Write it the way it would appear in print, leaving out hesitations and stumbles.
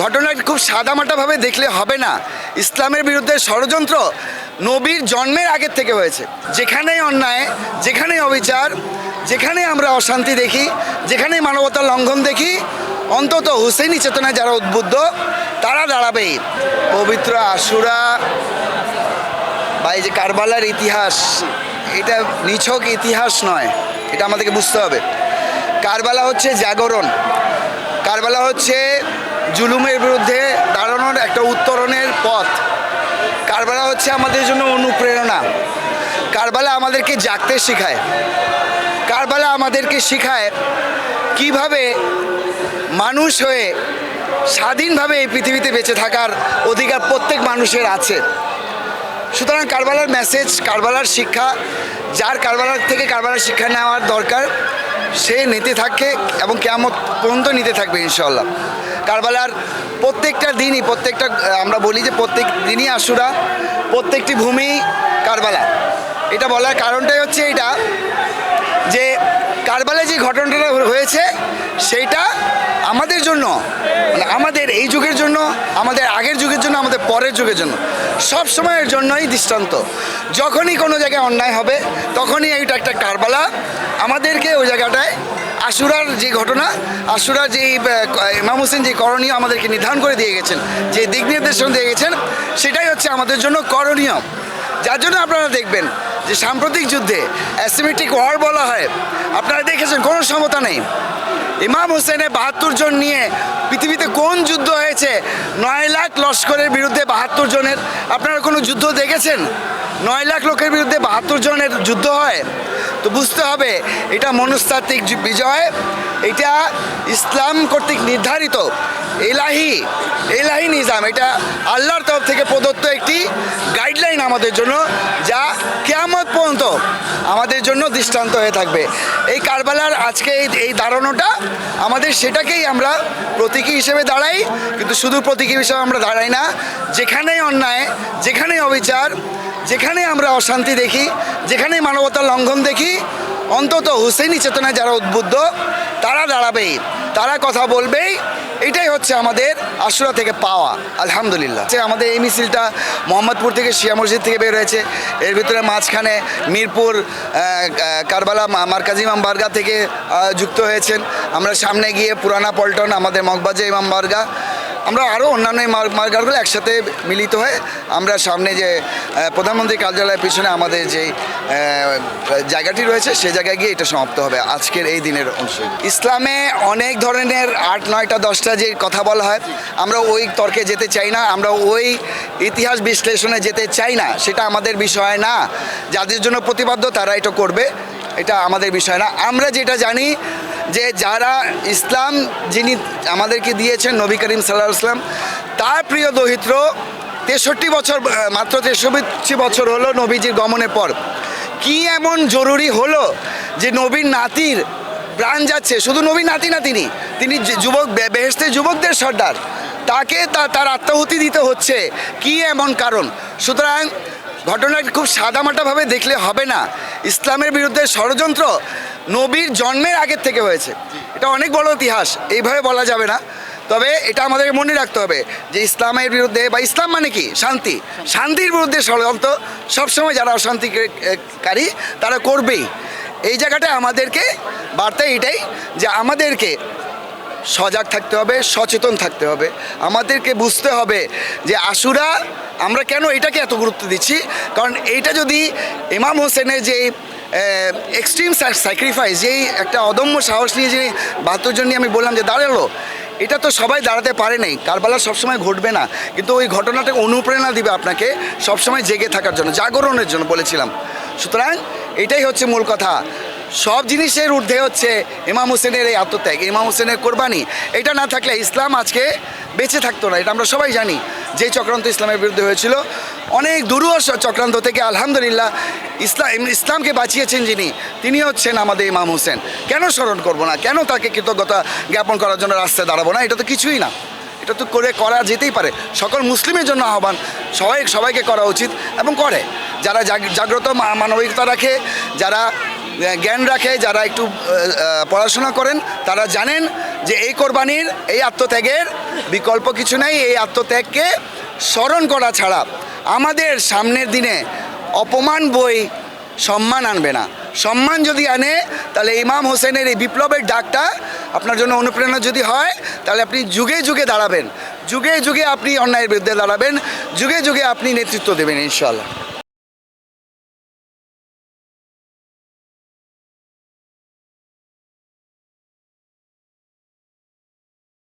ঘটনাটি খুব সাদামাটাভাবে দেখলে হবে না। ইসলামের বিরুদ্ধে ষড়যন্ত্র নবীর জন্মের আগের থেকে হয়েছে। যেখানেই অন্যায়, যেখানেই অবিচার, যেখানেই আমরা অশান্তি দেখি, যেখানেই মানবতার লঙ্ঘন দেখি, অন্তত হুসেইনি চেতনায় যারা উদ্বুদ্ধ তারা দাঁড়াবেই। পবিত্র আশুরা বা এই যে কারবালার ইতিহাস, এটা নিছক ইতিহাস নয়, এটা আমাদেরকে বুঝতে হবে। কারবালা হচ্ছে জাগরণ, কারবালা হচ্ছে জুলুমের বিরুদ্ধে দাঁড়ানোর একটা উত্তরণের পথ। কারবালা হচ্ছে আমাদের জন্য অনুপ্রেরণা। কারবালা আমাদেরকে জাগতে শেখায়। কারবালা আমাদেরকে শেখায় কিভাবে মানুষ হয়ে স্বাধীনভাবে এই পৃথিবীতে বেঁচে থাকার অধিকার প্রত্যেক মানুষের আছে। সুতরাং কারবালার মেসেজ, কারবালার শিক্ষা, যার কারবালার থেকে কারবালার শিক্ষা নেওয়ার দরকার সে নিতে থাকে এবং কিয়ামত পর্যন্ত নিতে থাকবে ইনশাআল্লাহ। কারবালার প্রত্যেকটা দিনই, আমরা বলি যে প্রত্যেক দিনই আশুরা, প্রত্যেকটি ভূমি কারবালা। এটা বলার কারণটাই হচ্ছে এইটা যে কারবালায় যে ঘটনাটা হয়েছে সেইটা আমাদের জন্য, আমাদের এই যুগের জন্য, আমাদের আগের যুগের জন্য, আমাদের পরের যুগের জন্য, সব সময়ের জন্যই দৃষ্টান্ত। যখনই কোনো জায়গায় অন্যায় হবে তখনই এইটা একটা কারবালা আমাদেরকে ওই জায়গাটায় আশুরার যে ঘটনা, আশুরার যে ইমাম হোসেন যে করণীয় আমাদেরকে নির্ধারণ করে দিয়ে গেছেন, যে দিক নির্দেশন দিয়ে গেছেন, সেটাই হচ্ছে আমাদের জন্য করণীয়। যার জন্য আপনারা দেখবেন যে সাম্প্রতিক যুদ্ধে অ্যাসিমেট্রিক ওয়ার বলা হয়, আপনারা দেখেছেন কোনো সমতা নেই। ইমাম হোসেনের ৭২ জন নিয়ে পৃথিবীতে কোন যুদ্ধ হয়েছে? ৯ লাখ লস্করের বিরুদ্ধে ৭২ জনের। আপনারা কোনো যুদ্ধ দেখেছেন? ৯ লাখ লোকের বিরুদ্ধে ৭২ জনের যুদ্ধ হয়? তো বুঝতে হবে এটা মনস্তাত্ত্বিক বিজয়, এটা ইসলাম কর্তৃক নির্ধারিত এলাহি নিজাম, এটা আল্লাহর তরফ থেকে প্রদত্ত একটি গাইডলাইন আমাদের জন্য, যা কিয়ামত পর্যন্ত আমাদের জন্য দৃষ্টান্ত হয়ে থাকবে। এই কারবালার আজকে এই দাঁড়ানোটা আমাদের, সেটাকেই আমরা প্রতীকী হিসেবে দাঁড়াই। কিন্তু শুধু প্রতীকী হিসেবে আমরা দাঁড়াই না, যেখানেই অন্যায়, যেখানেই অবিচার, যেখানেই আমরা অশান্তি দেখি, যেখানেই মানবতার লঙ্ঘন দেখি, অন্তত হুসেইনি চেতনায় যারা উদ্বুদ্ধ তারা দাঁড়াবেই, তারা কথা বলবেই। এটাই হচ্ছে আমাদের আশুরা থেকে পাওয়া। আলহামদুলিল্লাহ আমাদের এই মিছিলটা মোহাম্মদপুর থেকে শিয়া মসজিদ থেকে বের হয়েছে। এর ভিতরে মাঝখানে মিরপুর কারবালা মার্কাজি ইমাম বারগা থেকে যুক্ত হয়েছেন। আমরা সামনে গিয়ে পুরানা পল্টন, আমাদের মগবাজে ইমাম বারগা, আমরা আরও অন্যান্য মার্গারগুলো একসাথে মিলিত হয়ে আমরা সামনে যে প্রধানমন্ত্রী কার্যালয়ের পিছনে আমাদের যে জায়গাটি রয়েছে সেই জায়গায় গিয়ে এটা সমাপ্ত হবে আজকের এই দিনের অনুষ্ঠান। ইসলামে অনেক ধরনের ৮, ৯টা, 10টা যে কথা বলা হয়, আমরা ওই তর্কে যেতে চাই না, আমরা ওই ইতিহাস বিশ্লেষণে যেতে চাই না। সেটা আমাদের বিষয় না। যাদের জন্য প্রতিবাদ্য তারা এটা করবে, এটা আমাদের বিষয় না। আমরা যেটা জানি যে যারা ইসলাম যিনি আমাদেরকে দিয়েছেন, নবী করিম সাল্লাল্লাহু আলাইহি ওয়াসাল্লাম, তার প্রিয় দৌহিত্র 63 বছর, মাত্র 63 বছর হলো নবীজির গমনের পর। কি এমন জরুরি হলো যে নবীর নাতির প্রাণ যাচ্ছে? শুধু নবীর নাতি না, তিনি যুবক, বেহেশতের যুবকদের সর্দার, তাকে তার আত্মাহুতি দিতে হচ্ছে। কি এমন কারণ? সুতরাং ঘটনাটি খুব সাদামাটাভাবে দেখলে হবে না। ইসলামের বিরুদ্ধে ষড়যন্ত্র নবীর জন্মের আগের থেকে হয়েছে। এটা অনেক বড় ইতিহাস, এইভাবে বলা যাবে না। তবে এটা আমাদের মনে রাখতে হবে যে ইসলামের বিরুদ্ধে, বা ইসলাম মানে কি? শান্তি, শান্তির বিরুদ্ধে ষড়যন্ত্র সবসময় যারা অশান্তিকারী তারা করবেই। এই জায়গাটায় আমাদেরকে বার্তা এটাই যে আমাদেরকে সজাগ থাকতে হবে, সচেতন থাকতে হবে। আমাদেরকে বুঝতে হবে যে আশুরা, আমরা কেন এটাকে এত গুরুত্ব দিচ্ছি, কারণ এইটা যদি ইমাম হোসেনের যে এক্সট্রিম স্যাক্রিফাইস, যেই একটা অদম্য সাহস নিয়ে যে ৭২ জন নিয়ে আমি বললাম যে দাঁড়ালো, এটা তো সবাই দাঁড়াতে পারে নাই। কারবালা সবসময় ঘটবে না, কিন্তু ওই ঘটনাটাকে অনুপ্রেরণা দিবে আপনাকে সবসময় জেগে থাকার জন্য, জাগরণের জন্য বলেছিলাম। সুতরাং এটাই হচ্ছে মূল কথা। সব জিনিসের ঊর্ধ্বে হচ্ছে ইমাম হোসেনের এই আত্মত্যাগ, ইমাম হোসেনের কোরবানি। এটা না থাকলে ইসলাম আজকে বেঁচে থাকতো না। এটা আমরা সবাই জানি। যে চক্রান্ত ইসলামের বিরুদ্ধে হয়েছিল, অনেক দুরূহ চক্রান্ত থেকে আলহামদুলিল্লাহ ইসলামকে বাঁচিয়েছেন যিনি, তিনি হচ্ছেন আমাদের ইমাম হোসেন। কেন স্মরণ করব না? কেন তাকে কৃতজ্ঞতা জ্ঞাপন করার জন্য রাস্তায় দাঁড়াবো না? এটা তো কিছুই না। এটা তো করা যেতেই পারে। সকল মুসলিমের জন্য আহ্বান, সবাইকে করা উচিত এবং করে। যারা জাগ্রত মানবিকতা রাখে, যারা জ্ঞান রাখে, যারা একটু পড়াশোনা করেন, তারা জানেন যে এই কোরবানির, এই আত্মত্যাগের বিকল্প কিছু নাই। এই আত্মত্যাগকে স্মরণ করা ছাড়া আমাদের সামনের দিনে অপমান বই সম্মান আনবে না। সম্মান যদি আনে তাহলে ইমাম হোসেনের এই বিপ্লবের ডাকটা আপনার জন্য অনুপ্রেরণা যদি হয়, তাহলে আপনি যুগে যুগে দাঁড়াবেন, যুগে যুগে আপনি অন্যায়ের বিরুদ্ধে দাঁড়াবেন, যুগে যুগে আপনি নেতৃত্ব দেবেন ইনশাআল্লাহ।